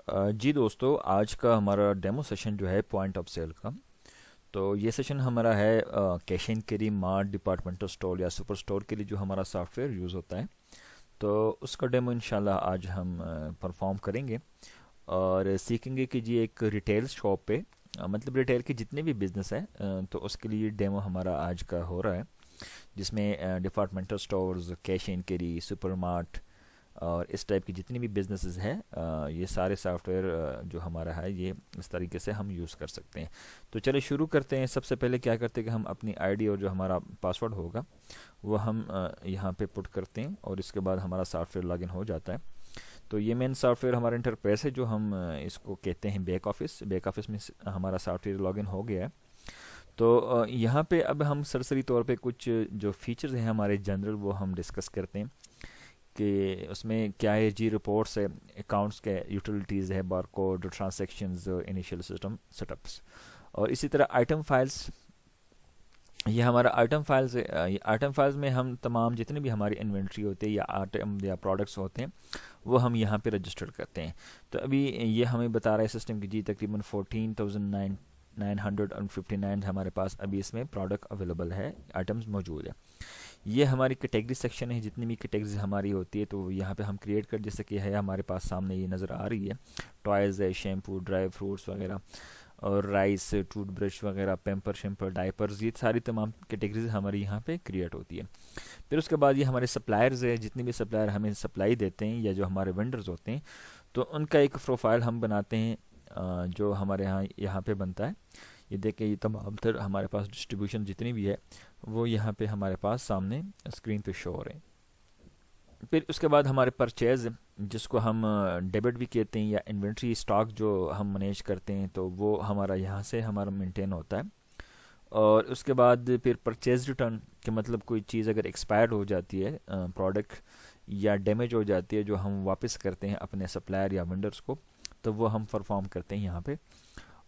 जी दोस्तों, आज का हमारा डेमो सेशन जो है पॉइंट ऑफ सेल का। तो ये सेशन हमारा है cash and carry mart departmental store या सुपर स्टोर के लिए जो हमारा सॉफ्टवेयर यूज़ होता है। तो उसका डेमो इंशाल्लाह आज हम परफॉर्म करेंगे और सीखेंगे कि जी एक रिटेल शॉप पे मतलब रिटेल के जितने भी बिजनेस है तो उसके लिए डेमो हमारा आज का हो रहा है, जिसमें departmental stores, cash and carry, supermart और इस टाइप की जितनी भी बिजनेसेस हैं, ये सारे सॉफ्टवेयर जो हमारा है ये इस तरीके से हम यूज़ कर सकते हैं। तो चलिए शुरू करते हैं। सबसे पहले क्या करते हैं कि हम अपनी आईडी और जो हमारा पासवर्ड होगा वो हम यहाँ पे पुट करते हैं और इसके बाद हमारा सॉफ्टवेयर लॉगिन हो जाता है। तो ये मेन सॉफ्टवेयर हमारा इंटरफेस है जो हम इसको कहते हैं बैक ऑफिस। बैक ऑफिस में हमारा सॉफ्टवेयर लॉगिन हो गया है। तो यहाँ पे अब हम सरसरी तौर पे कुछ जो फीचर्स हैं हमारे जनरल वो हम डिस्कस करते हैं कि उसमें क्या है। जी रिपोर्ट्स है, अकाउंट्स के यूटिलिटीज़ है, barcode, transactions, initial system setups और इसी तरह आइटम फाइल्स। ये हमारा आइटम फाइल्स है। ये आइटम फाइल्स में हम तमाम जितने भी हमारी इन्वेंट्री होती है या आइटम या प्रोडक्ट्स होते हैं वो हम यहाँ पे रजिस्टर करते हैं। तो अभी ये हमें बता रहा है सिस्टम की जी तकरीबन 14,959 हमारे पास अभी इसमें प्रोडक्ट अवेलेबल है, आइटम्स मौजूद है। ये हमारी कैटेगरी सेक्शन है, जितनी भी कैटेगरीज हमारी होती है तो यहाँ पे हम क्रिएट कर, जैसे कि है हमारे पास सामने ये नज़र आ रही है, टॉयज़ है, शैम्पू, ड्राई फ्रूट्स वगैरह और राइस, टूथब्रश वगैरह, पेम्पर शैम्पर, डायपर्स, ये सारी तमाम कैटेगरीज हमारी यहाँ पे क्रिएट होती है। फिर उसके बाद ये हमारे सप्लायर्स है, जितने भी सप्लायर हमें सप्लाई देते हैं या जो हमारे वेंडर्स होते हैं तो उनका एक प्रोफाइल हम बनाते हैं, जो हमारे यहाँ पे बनता है। ये देखें, ये तमाम तर हमारे पास डिस्ट्रीब्यूशन जितनी भी है वो यहाँ पे हमारे पास सामने स्क्रीन पे शो हो रहे हैं। फिर उसके बाद हमारे परचेज, जिसको हम डेबिट भी कहते हैं या इन्वेंट्री स्टॉक जो हम मैनेज करते हैं, तो वो हमारा यहाँ से हमारा मेंटेन होता है। और उसके बाद फिर परचेज रिटर्न के मतलब कोई चीज़ अगर एक्सपायर्ड हो जाती है, प्रोडक्ट या डैमेज हो जाती है, जो हम वापस करते हैं अपने सप्लायर या वेंडर्स को, तो वो हम परफॉर्म करते हैं यहाँ पे।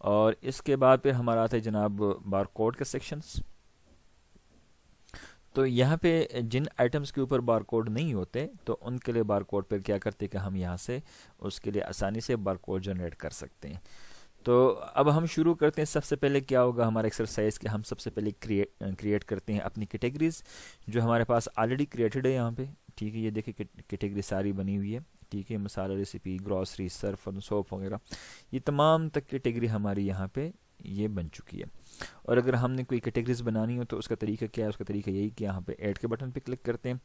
और इसके बाद फिर हमारा आता है जनाब बारकोड के सेक्शंस। तो यहाँ पे जिन आइटम्स के ऊपर बारकोड नहीं होते तो उनके लिए बारकोड पर क्या करते हैं कि हम यहाँ से उसके लिए आसानी से बारकोड जनरेट कर सकते हैं। तो अब हम शुरू करते हैं। सबसे पहले क्या होगा हमारा एक्सरसाइज कि हम सबसे पहले क्रिएट करते हैं अपनी कैटेगरीज जो हमारे पास ऑलरेडी क्रिएटेड है यहाँ पे। ठीक है, ये देखिए कैटेगरी सारी बनी हुई है। ठीक है, मसाला, रेसिपी, ग्रॉसरी, सर्फ और सोप वगैरह, ये तमाम तक कैटेगरी हमारी यहाँ पे ये बन चुकी है। और अगर हमने कोई कैटेगरीज बनानी हो तो उसका तरीका क्या है? उसका तरीका यही कि यहाँ पे ऐड के बटन पे क्लिक करते हैं,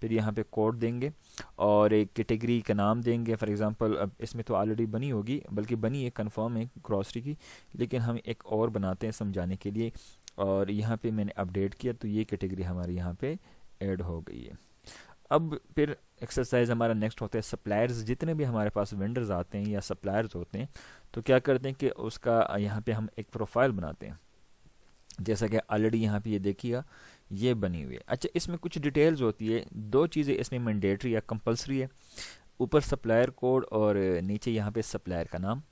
फिर यहाँ पे कोड देंगे और एक कैटेगरी का नाम देंगे। फॉर एग्जांपल अब इसमें तो ऑलरेडी बनी होगी, बल्कि बनी है, कंफर्म है ग्रॉसरी की, लेकिन हम एक और बनाते हैं समझाने के लिए। और यहाँ पे मैंने अपडेट किया तो ये कैटेगरी हमारी यहाँ पे ऐड हो गई है। अब फिर एक्सरसाइज हमारा नेक्स्ट होता है सप्लायर्स। जितने भी हमारे पास वेंडर्स आते हैं या सप्लायर्स होते हैं तो क्या करते हैं कि उसका यहाँ पे हम एक प्रोफाइल बनाते हैं, जैसा कि ऑलरेडी यहाँ पे ये देखिएगा ये बनी हुई है। अच्छा, इसमें कुछ डिटेल्स होती है, दो चीज़ें इसमें मैंडेटरी या कंपलसरी है। ऊपर सप्लायर कोड और नीचे यहाँ पे सप्लायर का नाम।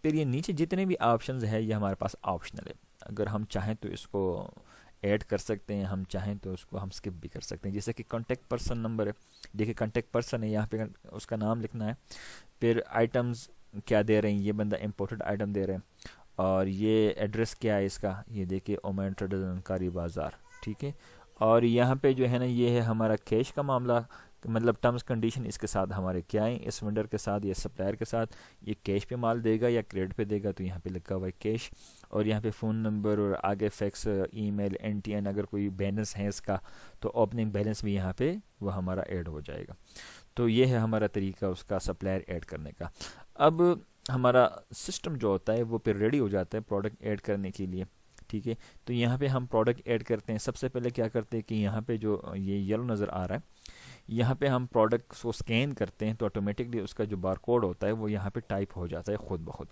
फिर ये नीचे जितने भी ऑप्शंस है ये हमारे पास ऑप्शनल है। अगर हम चाहें तो इसको ऐड कर सकते हैं, हम चाहें तो उसको हम स्किप भी कर सकते हैं। जैसे कि कॉन्टैक्ट पर्सन नंबर है, देखिए कॉन्टैक्ट पर्सन है, यहाँ पे उसका नाम लिखना है। फिर आइटम्स क्या दे रहे हैं, ये बंदा इम्पोर्टेड आइटम दे रहे हैं। और ये एड्रेस क्या है इसका, ये देखिए ओमान ट्रेडर्स कारी बाज़ार। ठीक है, और यहाँ पे जो है ना ये है हमारा कैश का मामला, मतलब टर्म्स कंडीशन इसके साथ हमारे क्या है, इस वेंडर के साथ या सप्लायर के साथ ये कैश पे माल देगा या क्रेडिट पे देगा, तो यहाँ पे लिखा हुआ है कैश। और यहाँ पे फ़ोन नंबर और आगे फैक्स, ईमेल, एनटीएन, अगर कोई बैलेंस है इसका तो ओपनिंग बैलेंस भी यहाँ पे वो हमारा ऐड हो जाएगा। तो ये है हमारा तरीका उसका सप्लायर ऐड करने का। अब हमारा सिस्टम जो होता है वो फिर रेडी हो जाता है प्रोडक्ट ऐड करने के लिए। ठीक है, तो यहाँ पे हम प्रोडक्ट ऐड करते हैं। सबसे पहले क्या करते हैं कि यहाँ पे जो ये येलो नज़र आ रहा है, यहाँ पे हम प्रोडक्ट को स्कैन करते हैं तो ऑटोमेटिकली उसका जो बारकोड होता है वो यहाँ पे टाइप हो जाता है खुद ब खुद।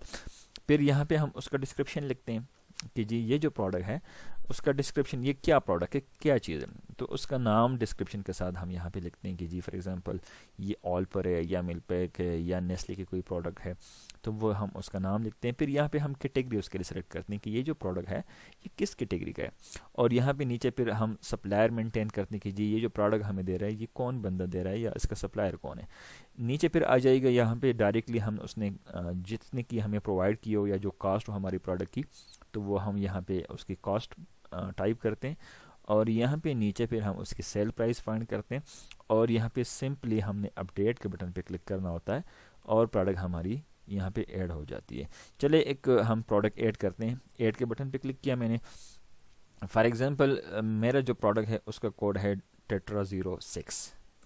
फिर यहाँ पे हम उसका डिस्क्रिप्शन लिखते हैं कि जी ये जो प्रोडक्ट है उसका डिस्क्रिप्शन, ये क्या प्रोडक्ट है, क्या चीज़ है, तो उसका नाम डिस्क्रिप्शन के साथ हम यहाँ पे लिखते हैं कि जी फॉर एग्जांपल ये ऑल पर है या मिल्क पैक है या नेस्ले की कोई प्रोडक्ट है, तो वो हम उसका नाम लिखते हैं। फिर यहाँ पे हम कैटेगरी उसके लिए सेलेक्ट करते हैं कि ये जो प्रोडक्ट है ये किस कैटेगरी का है। और यहाँ पे नीचे फिर हम सप्लायर मेंटेन करते हैं कि जी ये जो प्रोडक्ट हमें दे रहा है ये कौन बंदा दे रहा है या इसका सप्लायर कौन है। नीचे फिर आ जाएगा यहाँ पे डायरेक्टली हम उसने जितने की हमें प्रोवाइड की हो या जो कास्ट हो हमारी प्रोडक्ट की, तो वो हम यहाँ पे उसकी कॉस्ट टाइप करते हैं और यहाँ पे नीचे फिर हम उसकी सेल प्राइस फाइंड करते हैं और यहाँ पे सिंपली हमने अपडेट के बटन पे क्लिक करना होता है और प्रोडक्ट हमारी यहाँ पे ऐड हो जाती है। चले एक हम प्रोडक्ट ऐड करते हैं। ऐड के बटन पे क्लिक किया मैंने। फॉर एग्जांपल मेरा जो प्रोडक्ट है उसका कोड है Tetra06,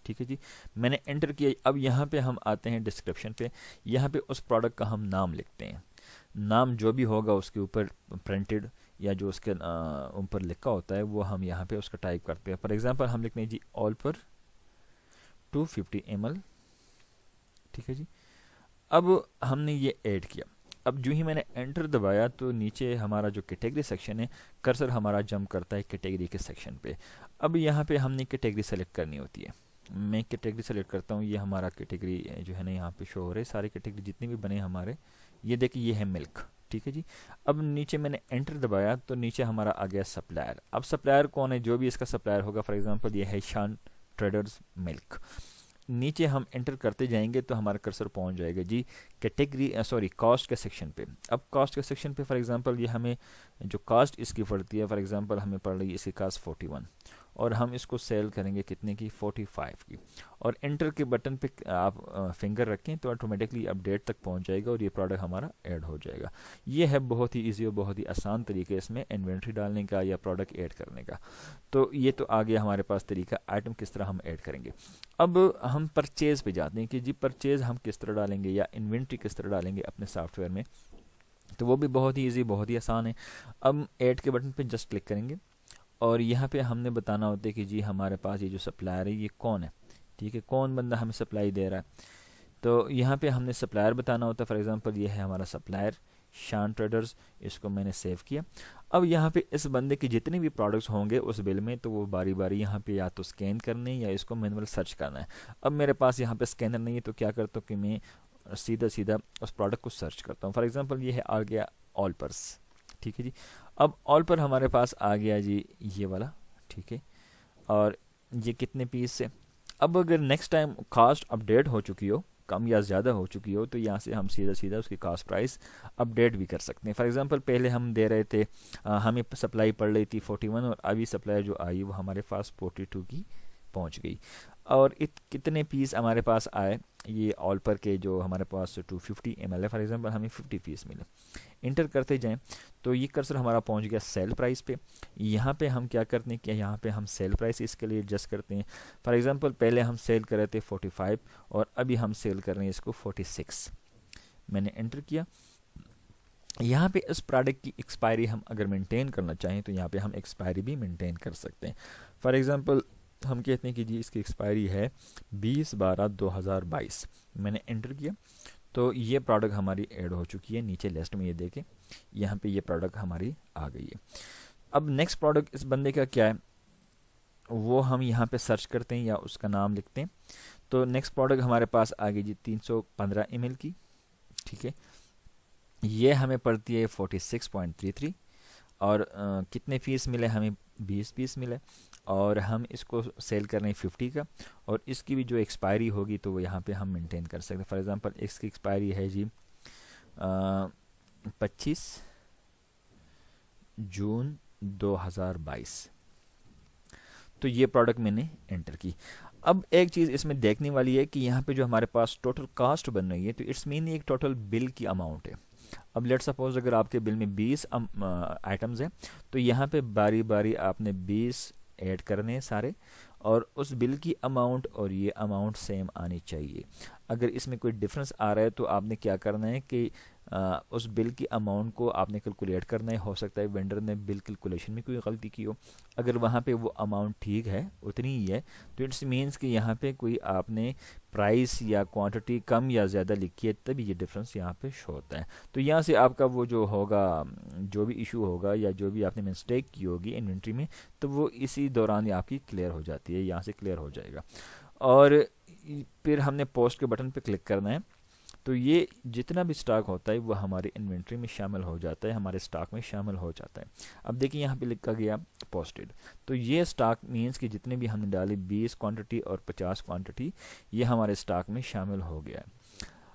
ठीक है जी। मैंने एंटर किया। अब यहाँ पे हम आते हैं डिस्क्रिप्शन पे। यहाँ पे उस प्रोडक्ट का हम नाम लिखते हैं। नाम जो भी होगा उसके ऊपर प्रिंटेड या जो उसके ऊपर लिखा होता है वो हम यहाँ पे उसका टाइप करते हैं। फॉर एग्जांपल हम लिखते हैं जी ऑल पर 250 ml, ठीक है जी। अब हमने ये ऐड किया। अब जो ही मैंने एंटर दबाया तो नीचे हमारा जो कैटेगरी सेक्शन है, कर्सर हमारा जंप करता है कैटेगरी के सेक्शन पे। अब यहाँ पे हमने कैटेगरी सेलेक्ट करनी होती है। मैं कैटेगरी सेलेक्ट करता हूँ। ये हमारा कैटेगरी जो है ना यहाँ पे शो हो रहा है, सारे कैटेगरी जितने भी बने हमारे। ये देखिए ये है मिल्क, ठीक है जी। अब नीचे मैंने एंटर दबाया तो नीचे हमारा आ गया सप्लायर। अब सप्लायर कौन है? जो भी इसका सप्लायर होगा। फॉर एग्जांपल ये है शान ट्रेडर्स मिल्क। नीचे हम एंटर करते जाएंगे तो हमारा कर्सर पहुंच जाएगा जी कैटेगरी कॉस्ट के सेक्शन पे। अब कॉस्ट के सेक्शन पे फॉर एग्जांपल ये हमें जो कॉस्ट इसकी पड़ती है, फॉर एग्जांपल हमें पड़ रही है इसकी कॉस्ट 41 और हम इसको सेल करेंगे कितने की? 45 की। और एंटर के बटन पे आप फिंगर रखें तो ऑटोमेटिकली अपडेट तक पहुंच जाएगा और ये प्रोडक्ट हमारा ऐड हो जाएगा। ये है बहुत ही ईजी और बहुत ही आसान तरीके इसमें इन्वेंट्री डालने का या प्रोडक्ट ऐड करने का। तो ये तो आ गया हमारे पास तरीका आइटम किस तरह हम ऐड करेंगे। अब हम परचेज पे जाते हैं कि जी परचेज हम किस तरह डालेंगे या इन्वेंट्री किस तरह डालेंगे अपने सॉफ्टवेयर में। तो वो भी बहुत ही ईजी, बहुत ही आसान है। अब ऐड के बटन पे जस्ट क्लिक करेंगे और यहाँ पे हमने बताना होता है कि जी हमारे पास ये जो सप्लायर है ये कौन है, ठीक है, कौन बंदा हमें सप्लाई दे रहा है। तो यहाँ पे हमने सप्लायर बताना होता है। फॉर एग्जांपल ये है हमारा सप्लायर शान ट्रेडर्स, इसको मैंने सेव किया। अब यहाँ पे इस बंदे के जितने भी प्रोडक्ट्स होंगे उस बिल में तो वो बारी बारी यहाँ पे या तो स्कैन करने या इसको मैनुअल सर्च करना है। अब मेरे पास यहाँ पे स्कैनर नहीं है तो क्या करता हूँ कि मैं सीधा सीधा उस प्रोडक्ट को सर्च करता हूँ। फॉर एग्जांपल ये है आ गया ऑल पर्स, ठीक है जी। अब ऑल पर हमारे पास आ गया जी ये वाला, ठीक है, और ये कितने पीस से। अब अगर नेक्स्ट टाइम कास्ट अपडेट हो चुकी हो, कम या ज़्यादा हो चुकी हो, तो यहाँ से हम सीधा सीधा उसकी कास्ट प्राइस अपडेट भी कर सकते हैं। फॉर एग्जांपल पहले हम दे रहे थे हमें सप्लाई पड़ रही थी 41 और अभी सप्लाई जो आई वो हमारे पास 42 की पहुँच गई। और कितने पीस हमारे पास आए, ये ऑल पर के जो हमारे पास 250 ml है, फॉर एग्जांपल हमें 50 पीस मिले। इंटर करते जाएं तो ये कर्सर हमारा पहुंच गया सेल प्राइस पे। यहाँ पे हम क्या करते हैं कि यहाँ पे हम सेल प्राइस इसके लिए एडजस्ट करते हैं। फॉर एग्जांपल पहले हम सेल कर रहे थे 45 और अभी हम सेल कर रहे हैं इसको 46। मैंने एंटर किया। यहाँ पे इस प्रोडक्ट की एक्सपायरी हम अगर मेंटेन करना चाहें तो यहाँ पे हम एक्सपायरी भी मेंटेन कर सकते हैं। फॉर एग्जांपल हम कहते हैं कि जी इसकी एक्सपायरी है 20/12/2022। मैंने एंटर किया तो ये प्रोडक्ट हमारी ऐड हो चुकी है। नीचे लिस्ट में ये देखें, यहाँ पे ये प्रोडक्ट हमारी आ गई है। अब नेक्स्ट प्रोडक्ट इस बंदे का क्या है वो हम यहाँ पे सर्च करते हैं या उसका नाम लिखते हैं। तो नेक्स्ट प्रोडक्ट हमारे पास आ गई जी 315 ml की, ठीक है। ये हमें पड़ती है 46.33 और कितने पीस मिले हमें? 20 पीस मिले और हम इसको सेल कर रहे हैं 50 का और इसकी भी जो एक्सपायरी होगी तो वो यहाँ पे हम मेंटेन कर सकते हैं। फॉर एग्जांपल इसकी एक्सपायरी है जी 25 जून 2022। तो ये प्रोडक्ट मैंने एंटर की। अब एक चीज़ इसमें देखने वाली है कि यहाँ पे जो हमारे पास टोटल कास्ट बन रही है तो इट्स मीन एक टोटल बिल की अमाउंट है। अब लेट सपोज अगर आपके बिल में 20 आइटम्स हैं तो यहाँ पे बारी बारी आपने 20 ऐड करने हैं सारे और उस बिल की अमाउंट और ये अमाउंट सेम आनी चाहिए। अगर इसमें कोई डिफरेंस आ रहा है तो आपने क्या करना है कि उस बिल की अमाउंट को आपने कैलकुलेट करना है। हो सकता है वेंडर ने बिल कैलकुलेशन में कोई गलती की हो। अगर वहाँ पे वो अमाउंट ठीक है, उतनी ही है, तो इट्स मीन्स कि यहाँ पे कोई आपने प्राइस या क्वांटिटी कम या ज़्यादा लिखी है तभी ये डिफरेंस यहाँ पे शो होता है। तो यहाँ से आपका वो जो होगा, जो भी इशू होगा या जो भी आपने मिस्टेक की होगी इन्वेंट्री में, तो वो इसी दौरान ही आपकी क्लियर हो जाती है, यहाँ से क्लियर हो जाएगा। और फिर हमने पोस्ट के बटन पे क्लिक करना है। तो ये जितना भी स्टॉक होता है वो हमारी इन्वेंट्री में शामिल हो जाता है, हमारे स्टॉक में शामिल हो जाता है। अब देखिए यहाँ पे लिखा गया पोस्टेड, तो ये स्टॉक मीन्स कि जितने भी हमने डाली 20 क्वांटिटी और 50 क्वांटिटी ये हमारे स्टॉक में शामिल हो गया है।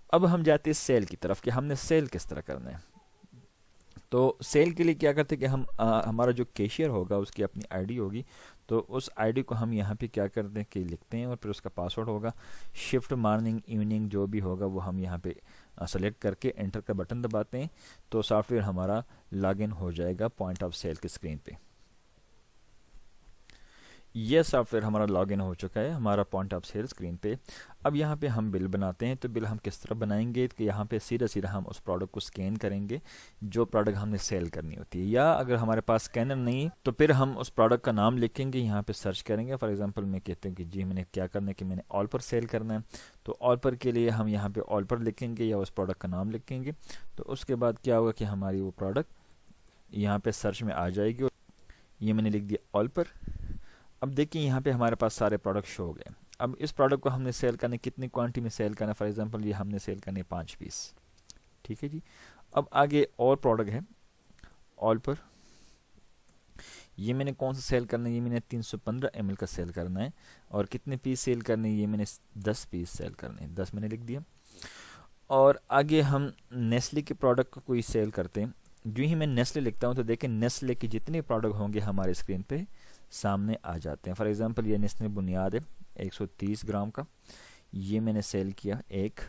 अब हम जाते हैं सेल की तरफ कि हमने सेल किस तरह करना है। तो सेल के लिए क्या करते हैं कि हम हमारा जो कैशियर होगा उसकी अपनी आईडी होगी, तो उस आईडी को हम यहाँ पे क्या करते हैं कि लिखते हैं और फिर उसका पासवर्ड होगा। शिफ्ट मॉर्निंग इवनिंग जो भी होगा वो हम यहाँ पे सेलेक्ट करके एंटर का बटन दबाते हैं, तो सॉफ्टवेयर हमारा लॉगिन हो जाएगा पॉइंट ऑफ सेल की स्क्रीन पे। ये सॉफ्टवेयर हमारा लॉगिन हो चुका है हमारा पॉइंट ऑफ सेल स्क्रीन पे। अब यहाँ पे हम बिल बनाते हैं, तो बिल हम किस तरह बनाएंगे कि यहाँ पे सीधा सीधा हम उस प्रोडक्ट को स्कैन करेंगे जो प्रोडक्ट हमने सेल करनी होती है, या अगर हमारे पास स्कैनर नहीं तो फिर हम उस प्रोडक्ट का नाम लिखेंगे, यहाँ पे सर्च करेंगे। फॉर एग्जांपल मैं कहते हैं कि जी मैंने क्या करना है कि मैंने ऑल पर सेल करना है, तो ऑल पर के लिए हम यहाँ पे ऑल पर लिखेंगे या उस प्रोडक्ट का नाम लिखेंगे। तो उसके बाद क्या होगा कि हमारी वो प्रोडक्ट यहाँ पे सर्च में आ जाएगी, और ये मैंने लिख दिया ऑल पर। अब देखिए यहाँ पे हमारे पास सारे प्रोडक्ट शो हो गए। अब इस प्रोडक्ट को हमने सेल करने कितनी क्वांटिटी में सेल करना है, फॉर एग्जांपल ये हमने सेल करने 5 पीस, ठीक है जी। अब आगे और प्रोडक्ट है ऑल पर, ये मैंने कौन सा सेल करना है, ये मैंने 315 ml का सेल करना है, और कितने पीस सेल करने हैं, ये मैंने 10 पीस सेल करने हैं, 10 मैंने लिख दिया। और आगे हम नेस्ले के प्रोडक्ट को कोई सेल करते हैं, जो ही मैं नेस्ले लिखता हूँ तो देखें नेस्ले के जितने प्रोडक्ट होंगे हमारे स्क्रीन पे सामने आ जाते हैं। फॉर एग्जांपल ये नेस्ले बुनियाद है 130 ग्राम का, ये मैंने सेल किया एक।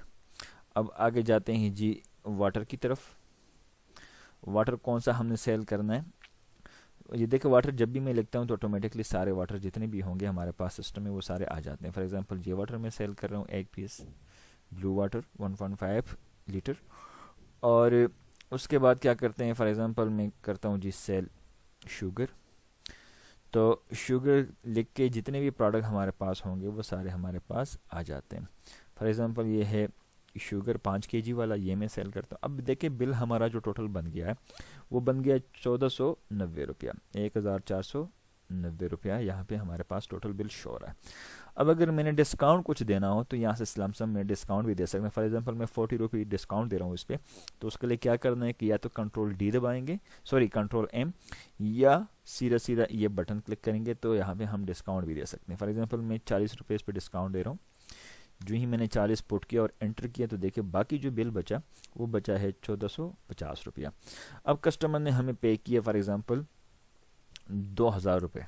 अब आगे जाते हैं जी वाटर की तरफ, वाटर कौन सा हमने सेल करना है, ये देखो वाटर जब भी मैं लिखता हूँ तो ऑटोमेटिकली सारे वाटर जितने भी होंगे हमारे पास सिस्टम में वो सारे आ जाते हैं। फॉर एग्जांपल ये वाटर मैं सेल कर रहा हूँ 1 पीस, ब्लू वाटर 1.5 लीटर। और उसके बाद क्या करते हैं, फॉर एग्जांपल मैं करता हूँ जी सेल शुगर, तो शुगर लिख के जितने भी प्रोडक्ट हमारे पास होंगे वो सारे हमारे पास आ जाते हैं। फॉर एग्जांपल ये है शुगर 5 kg वाला, ये मैं सेल करता हूँ। अब देखिए बिल हमारा जो टोटल बन गया है वो बन गया 1490 रुपया, 1490 रुपया यहाँ पे हमारे पास टोटल बिल शो हो रहा है। अब अगर मैंने डिस्काउंट कुछ देना हो तो यहाँ से लमसम में डिस्काउंट भी दे सकते हैं। फॉर एग्जांपल मैं 40 रुपये डिस्काउंट दे रहा हूँ इस पर, तो उसके लिए क्या करना है कि या तो कंट्रोल डी दबाएंगे, सॉरी कंट्रोल एम, या सीधा सीधा ये बटन क्लिक करेंगे तो यहाँ पे हम डिस्काउंट भी दे सकते हैं। फॉर एग्जांपल मैं 40 रुपये इस पर डिस्काउंट दे रहा हूँ, जो ही मैंने 40 पुट किया और एंटर किया तो देखिए बाकी जो बिल बचा वो बचा है 1450 रुपया। अब कस्टमर ने हमें पे किया फॉर एग्जांपल 2000 रुपये,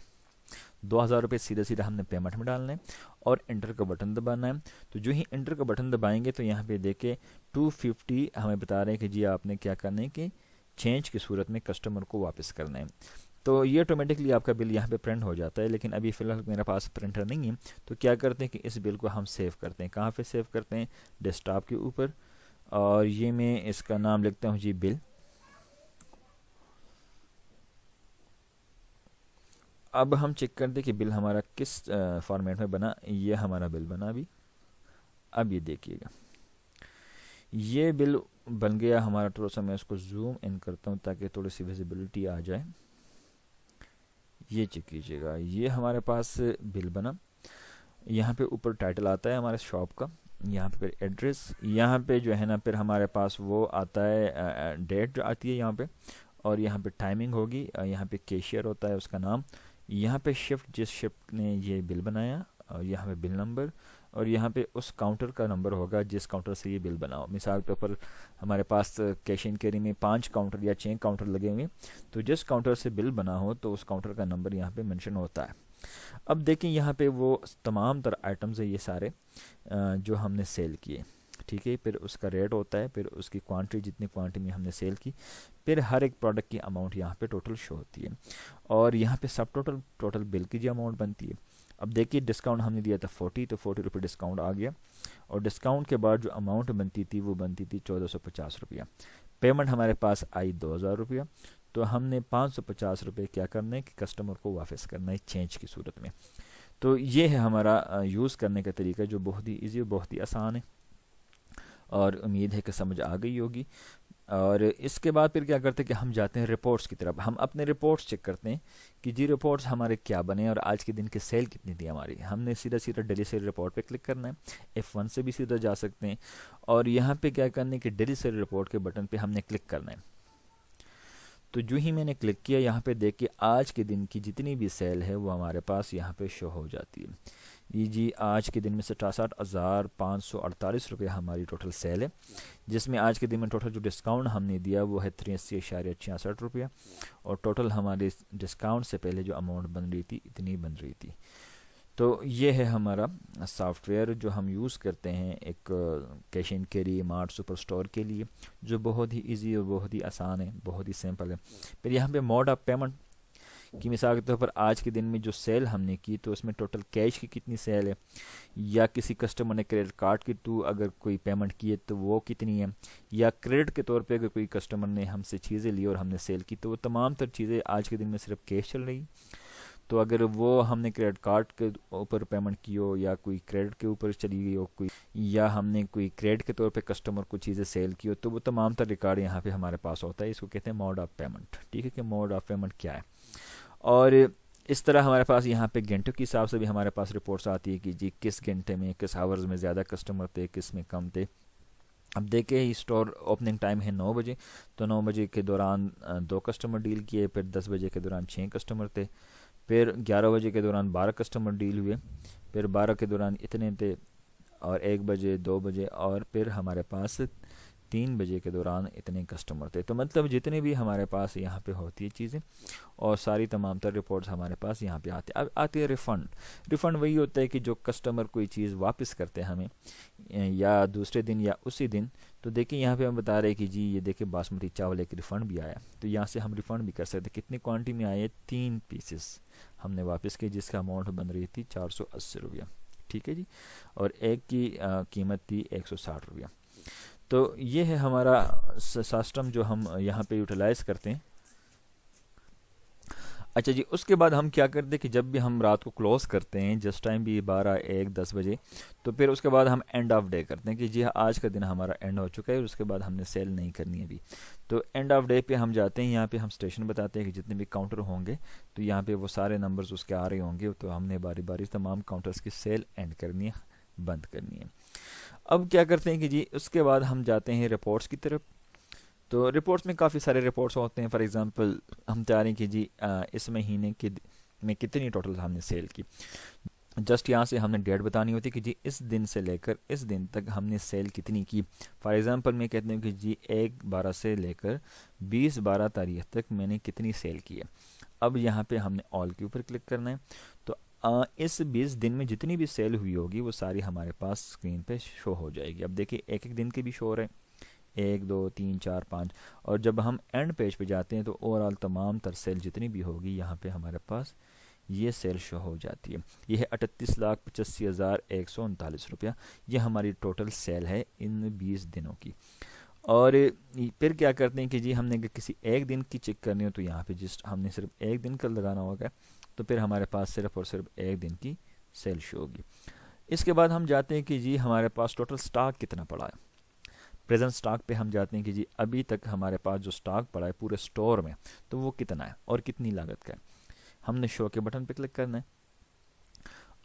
2000 रुपये सीधा सीधा हमने पेमेंट में डालना है और एंटर का बटन दबाना है। तो जो ही एंटर का बटन दबाएंगे तो यहाँ पे देखे 250 हमें बता रहे हैं कि जी आपने क्या करना है कि चेंज की सूरत में कस्टमर को वापस करना है। तो ये ऑटोमेटिकली आपका बिल यहाँ पे प्रिंट हो जाता है, लेकिन अभी फ़िलहाल मेरे पास प्रिंटर नहीं है, तो क्या करते हैं कि इस बिल को हम सेव करते हैं। कहाँ पे सेव करते हैं, डेस्कटॉप के ऊपर, और ये मैं इसका नाम लिखता हूँ जी बिल। अब हम चेक करते हैं कि बिल हमारा किस फॉर्मेट में बना। ये हमारा बिल बना अभी। अब ये देखिएगा ये बिल बन गया हमारा। थोड़ा सा मैं इसको जूम इन करता हूँ ताकि थोड़ी सी विजिबिलिटी आ जाए। ये चेक कीजिएगा, ये हमारे पास बिल बना। यहाँ पे ऊपर टाइटल आता है हमारे शॉप का, यहाँ पे फिर एड्रेस, यहाँ पे जो है ना फिर हमारे पास वो आता है डेट आती है यहाँ पे, और यहाँ पे टाइमिंग होगी, यहाँ पे कैशियर होता है उसका नाम, यहाँ पे शिफ्ट जिस शिफ्ट ने ये बिल बनाया, और यहाँ पे बिल नंबर, और यहाँ पे उस काउंटर का नंबर होगा जिस काउंटर से ये बिल बना हो। मिसाल के ऊपर हमारे पास कैश एंड कैरी में 5 काउंटर या 6 काउंटर लगे हुए, तो जिस काउंटर से बिल बना हो तो उस काउंटर का नंबर यहाँ पे मेंशन होता है। अब देखें यहाँ पे वो तमाम तरह आइटम्स है ये सारे जो हमने सेल किए, ठीक है। फिर उसका रेट होता है, फिर उसकी क्वांटिटी जितनी क्वांटिटी में हमने सेल की, फिर हर एक प्रोडक्ट की अमाउंट यहाँ पे टोटल शो होती है, और यहाँ पे सब टोटल बिल की जो अमाउंट बनती है। अब देखिए डिस्काउंट हमने दिया था 40, तो 40 रुपये डिस्काउंट आ गया, और डिस्काउंट के बाद जो अमाउंट बनती थी वो बनती थी 1450 रुपया। पेमेंट हमारे पास आई 2000 रुपया, तो हमने 550 रुपये क्या करना है कि कस्टमर को वापस करना है चेंज की सूरत में। तो ये है हमारा यूज़ करने का तरीका, जो बहुत ही ईजी और बहुत ही आसान है, और उम्मीद है कि समझ आ गई होगी। और इसके बाद फिर क्या करते हैं कि हम जाते हैं रिपोर्ट्स की तरफ। हम अपने रिपोर्ट्स चेक करते हैं कि जी रिपोर्ट्स हमारे क्या बने और आज के दिन की सेल कितनी थी हमारी। हमने सीधा सीधा डेली सेल रिपोर्ट पे क्लिक करना है, F1 से भी सीधा जा सकते हैं। और यहाँ पे क्या करना है कि डेली सेल रिपोर्ट के बटन पे हमने क्लिक करना है। तो जो ही मैंने क्लिक किया, यहाँ पे देखिए आज के दिन की जितनी भी सेल है वो हमारे पास यहाँ पे शो हो जाती है। ये जी आज के दिन में 67,548 रुपये हमारी टोटल सेल है, जिसमें आज के दिन में टोटल जो डिस्काउंट हमने दिया वो है 83.66 रुपया। और टोटल हमारे डिस्काउंट से पहले जो अमाउंट बन रही थी इतनी बन रही थी। तो ये है हमारा सॉफ्टवेयर जो हम यूज़ करते हैं एक cash and carry mart super store के लिए, जो बहुत ही इजी और बहुत ही आसान है, बहुत ही सिंपल है। फिर यहाँ पे मोड ऑफ पेमेंट की मिसाल के तौर पर आज के दिन में जो सेल हमने की तो उसमें टोटल कैश की कितनी सेल है, या किसी कस्टमर ने क्रेडिट कार्ड के थ्रू अगर कोई पेमेंट की है तो वो कितनी है, या क्रेडिट के तौर पे अगर कोई कस्टमर ने हमसे चीज़ें ली और हमने सेल की तो वो तमाम तर चीज़ें आज के दिन में सिर्फ कैश चल रही। तो अगर वो हमने क्रेडिट कार्ड के ऊपर पेमेंट की हो या कोई क्रेडिट के ऊपर चली गई हो कोई, या हमने कोई क्रेडिट के तौर पे कस्टमर को चीज़ें सेल की हो, तो वो तमाम तर रिकॉर्ड यहाँ पे हमारे पास होता है। इसको कहते हैं मोड ऑफ पेमेंट। ठीक है कि मोड ऑफ पेमेंट क्या है। और इस तरह हमारे पास यहाँ पे घंटों के हिसाब से भी हमारे पास रिपोर्ट्स आती है कि जी किस घंटे में किस आवर्स में ज़्यादा कस्टमर थे, किस में कम थे। अब देखें स्टोर ओपनिंग टाइम है 9 बजे, तो 9 बजे के दौरान 2 कस्टमर डील किए, फिर 10 बजे के दौरान 6 कस्टमर थे, फिर 11 बजे के दौरान 12 कस्टमर डील हुए, फिर 12 के दौरान इतने थे, और 1 बजे 2 बजे, और फिर हमारे पास 3 बजे के दौरान इतने कस्टमर थे। तो मतलब जितने भी हमारे पास यहाँ पे होती है चीज़ें और सारी तमाम तर रिपोर्ट्स हमारे पास यहाँ पे आती है। अब आती है रिफ़ंड। रिफ़ंड वही होता है कि जो कस्टमर कोई चीज़ वापस करते हैं हमें या दूसरे दिन या उसी दिन, तो देखिए यहाँ पे हम बता रहे हैं कि जी ये देखिए बासमती चावल एक रिफ़ंड भी आया, तो यहाँ से हम रिफ़ंड भी कर सकते हैं। कितनी क्वान्टिटी में आए? 3 पीसेस हमने वापस किए, जिसका अमाउंट बन रही थी 480 रुपया। ठीक है जी। और एक की कीमत थी 160 रुपया। तो ये है हमारा सिस्टम जो हम यहाँ पे यूटिलाइज़ करते हैं। अच्छा जी, उसके बाद हम क्या करते हैं कि जब भी हम रात को क्लोज करते हैं, जिस टाइम भी 12, 1, 10 बजे, तो फिर उसके बाद हम एंड ऑफ डे करते हैं कि जी हाँ आज का दिन हमारा एंड हो चुका है और उसके बाद हमने सेल नहीं करनी है अभी। तो एंड ऑफ डे पे हम जाते हैं, यहाँ पे हम स्टेशन बताते हैं कि जितने भी काउंटर होंगे तो यहाँ पे वो सारे नंबर्स उसके आ रहे होंगे, तो हमने बारी बारी तमाम काउंटर्स की सेल एंड करनी है, बंद करनी है। अब क्या करते हैं कि जी उसके बाद हम जाते हैं रिपोर्ट्स की तरफ। तो रिपोर्ट्स में काफ़ी सारे रिपोर्ट्स होते हैं। फॉर एग्जांपल हम चाह रहे हैं कि जी इस महीने के में कितनी टोटल हमने सेल की। जस्ट यहाँ से हमने डेट बतानी होती है कि जी इस दिन से लेकर इस दिन तक हमने सेल कितनी की। फॉर एग्जांपल मैं कहते हैं कि जी 1/12 से लेकर 20/12 तारीख तक मैंने कितनी सेल की है। अब यहाँ पे हमने ऑल के ऊपर क्लिक करना है। तो इस 20 दिन में जितनी भी सेल हुई होगी वो सारी हमारे पास स्क्रीन पे शो हो जाएगी। अब देखिए एक एक दिन के भी शो हो रहे हैं, 1, 2, 3, 4, 5। और जब हम एंड पेज पे जाते हैं तो ओवरऑल तमाम तर सेल जितनी भी होगी यहाँ पे हमारे पास ये सेल शो हो जाती है। ये है 38,85,139 रुपया। ये हमारी टोटल सेल है इन 20 दिनों की। और फिर क्या करते हैं कि जी हमने अगर किसी एक दिन की चेक करनी हो तो यहाँ पे जस्ट हमने सिर्फ एक दिन का लगाना होगा, तो फिर हमारे पास सिर्फ और सिर्फ एक दिन की सेल शो होगी। इसके बाद हम जाते हैं कि जी हमारे पास टोटल स्टॉक कितना पड़ा है। प्रेजेंट स्टॉक पे हम जाते हैं कि जी अभी तक हमारे पास जो स्टॉक पड़ा है पूरे स्टोर में तो वो कितना है और कितनी लागत का है। हमने शो के बटन पे क्लिक करना है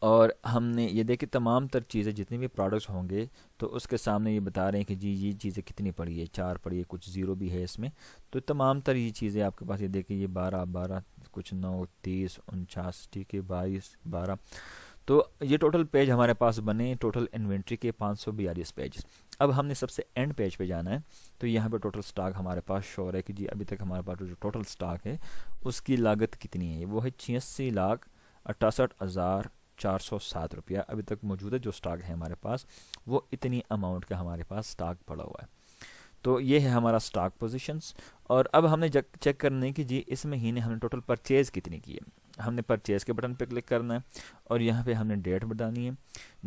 और हमने ये देखिए तमाम तर चीज़ें जितनी भी प्रोडक्ट्स होंगे तो उसके सामने ये बता रहे हैं कि जी ये चीज़ें कितनी पड़ी है, 4 पड़ी है, कुछ ज़ीरो भी है इसमें। तो तमाम तर ये चीज़ें आपके पास ये देखिए ये 12, कुछ 9, 30, 49, ठीक है 22, 12। तो ये टोटल पेज हमारे पास बने टोटल इन्वेंट्री के 542 पेज। अब हमने सबसे एंड पेज पे जाना है। तो यहाँ पे टोटल स्टॉक हमारे पास शो है कि जी अभी तक हमारे पास जो टोटल स्टॉक है उसकी लागत कितनी है। वो है 86,68,407 रुपया। अभी तक मौजूदा जो स्टॉक है हमारे पास वो इतनी अमाउंट का हमारे पास स्टॉक पड़ा हुआ है। तो ये है हमारा स्टॉक पोजीशंस। और अब हमने चेक करना है कि जी इस महीने हमने टोटल परचेज़ कितनी की है। हमने परचेज़ के बटन पे क्लिक करना है और यहाँ पे हमने डेट बतानी है।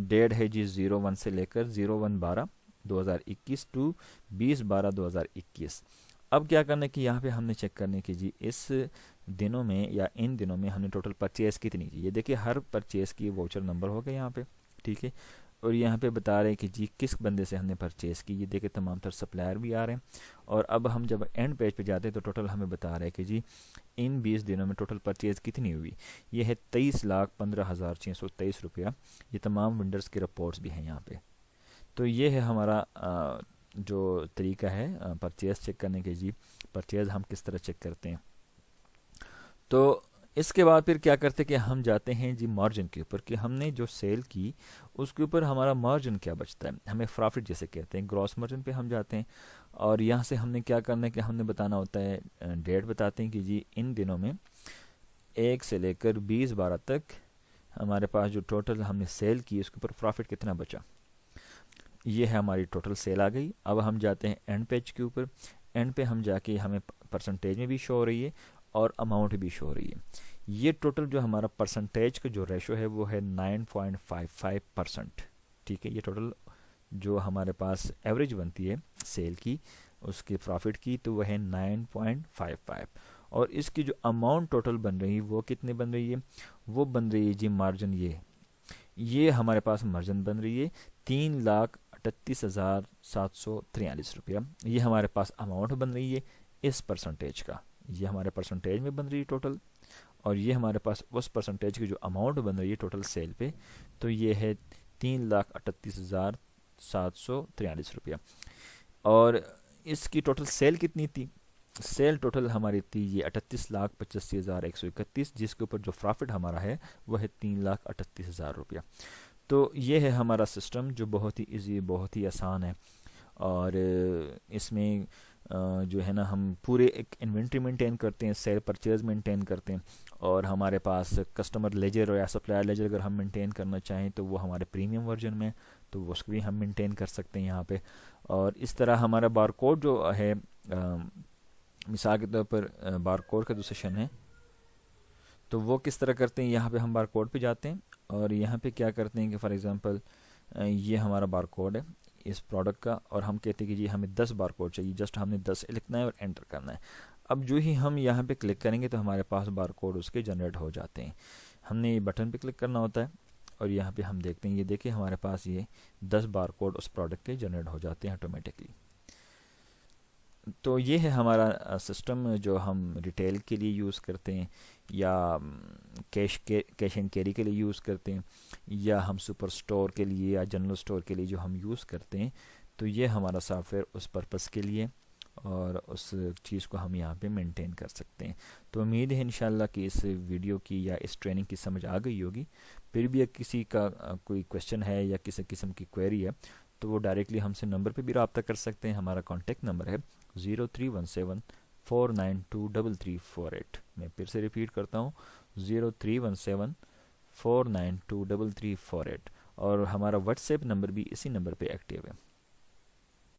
डेट है जी 01 से लेकर 01/12/2021 टू 20/12/2021। अब क्या करना है कि यहाँ पे हमने चेक करना है कि जी इस दिनों में या इन दिनों में हमने टोटल परचेज़ कितनी की। ये देखिए हर परचेज़ की वाउचर नंबर होगा यहाँ पे, ठीक है। और यहाँ पे बता रहे हैं कि जी किस बंदे से हमने परचेज़ की। ये देखे तमाम तर सप्लायर भी आ रहे हैं। और अब हम जब एंड पेज पे जाते हैं तो टोटल हमें बता रहे हैं कि जी इन 20 दिनों में टोटल परचेज़ कितनी हुई। ये है 23,15,623 रुपया। ये तमाम वेंडर्स की रिपोर्ट्स भी हैं यहाँ पे। तो ये है हमारा जो तरीका है परचेज़ चेक करने के। जी परचेज़ हम किस तरह चेक करते हैं। तो इसके बाद फिर क्या करते हैं कि हम जाते हैं जी मार्जिन के ऊपर, कि हमने जो सेल की उसके ऊपर हमारा मार्जिन क्या बचता है, हमें प्रॉफिट जैसे कहते हैं। ग्रॉस मार्जिन पे हम जाते हैं और यहाँ से हमने क्या करना है कि हमने बताना होता है, डेट बताते हैं कि जी इन दिनों में 1 से लेकर 20/12 तक हमारे पास जो टोटल हमने सेल की उसके ऊपर प्रॉफिट कितना बचा। ये है हमारी टोटल सेल आ गई। अब हम जाते हैं एंड पेज के ऊपर। एंड पे हम जाके हमें परसेंटेज में भी शो हो रही है और अमाउंट भी शो हो रही है। ये टोटल जो हमारा परसेंटेज का जो रेशो है वो है 9.55%। ठीक है, ये टोटल जो हमारे पास एवरेज बनती है सेल की उसके प्रॉफिट की, तो वह है 9.55। और इसकी जो अमाउंट टोटल बन रही है वो कितनी बन रही है, वो बन रही है जी मार्जिन। ये हमारे पास मार्जिन बन रही है 3,38,743 रुपया। ये हमारे पास अमाउंट बन रही है इस परसेंटेज का। ये हमारे परसेंटेज में बन रही है टोटल, और ये हमारे पास उस परसेंटेज की जो अमाउंट बन रही है टोटल सेल पे, तो ये है 3,38,743 रुपया। और इसकी टोटल सेल कितनी थी, सेल टोटल हमारी थी ये 38,85,131, जिसके ऊपर जो प्रॉफिट हमारा है वह है 3,38,000 रुपया। तो ये है हमारा सिस्टम जो बहुत ही इजी, बहुत ही आसान है। और इसमें जो है ना हम पूरे एक इन्वेंट्री मेंटेन करते हैं, सेल परचेज मेंटेन करते हैं, और हमारे पास कस्टमर लेजर या सप्लायर लेजर अगर हम मेंटेन करना चाहें तो वो हमारे प्रीमियम वर्जन में, तो उसको भी हम मेंटेन कर सकते हैं यहाँ पे। और इस तरह हमारा बारकोड जो है, मिसाल के तौर पर बारकोड का जो सेशन है तो वो किस तरह करते हैं। यहाँ पे हम बारकोड पे जाते हैं और यहाँ पे क्या करते हैं कि फॉर एग्जांपल ये हमारा बारकोड है इस प्रोडक्ट का, और हम कहते हैं कि जी हमें 10 बारकोड चाहिए। जस्ट हमने 10 लिखना है और एंटर करना है। अब जो ही हम यहाँ पे क्लिक करेंगे तो हमारे पास बारकोड उसके जनरेट हो जाते हैं। हमने ये बटन पे क्लिक करना होता है और यहाँ पे हम देखते हैं, ये देखिए हमारे पास ये 10 बारकोड उस प्रोडक्ट के जनरेट हो जाते हैं ऑटोमेटिकली। तो ये है हमारा सिस्टम जो हम रिटेल के लिए यूज़ करते हैं, या कैश एंड कैरी के लिए यूज़ करते हैं, या हम सुपर स्टोर के लिए या जनरल स्टोर के लिए जो हम यूज़ करते हैं। तो ये हमारा सॉफ्टवेयर उस पर्पस के लिए और उस चीज़ को हम यहाँ पे मेंटेन कर सकते हैं। तो उम्मीद है इंशाल्लाह कि इस वीडियो की या इस ट्रेनिंग की समझ आ गई होगी। फिर भी किसी का कोई क्वेश्चन है या किसी किस्म की क्वेरी है तो वो डायरेक्टली हमसे नंबर पे भी रब्ता कर सकते हैं। हमारा कॉन्टेक्ट नंबर है 0317492348। मैं फिर से रिपीट करता हूँ 0317492348। और हमारा व्हाट्सएप नंबर भी इसी नंबर पे एक्टिव है।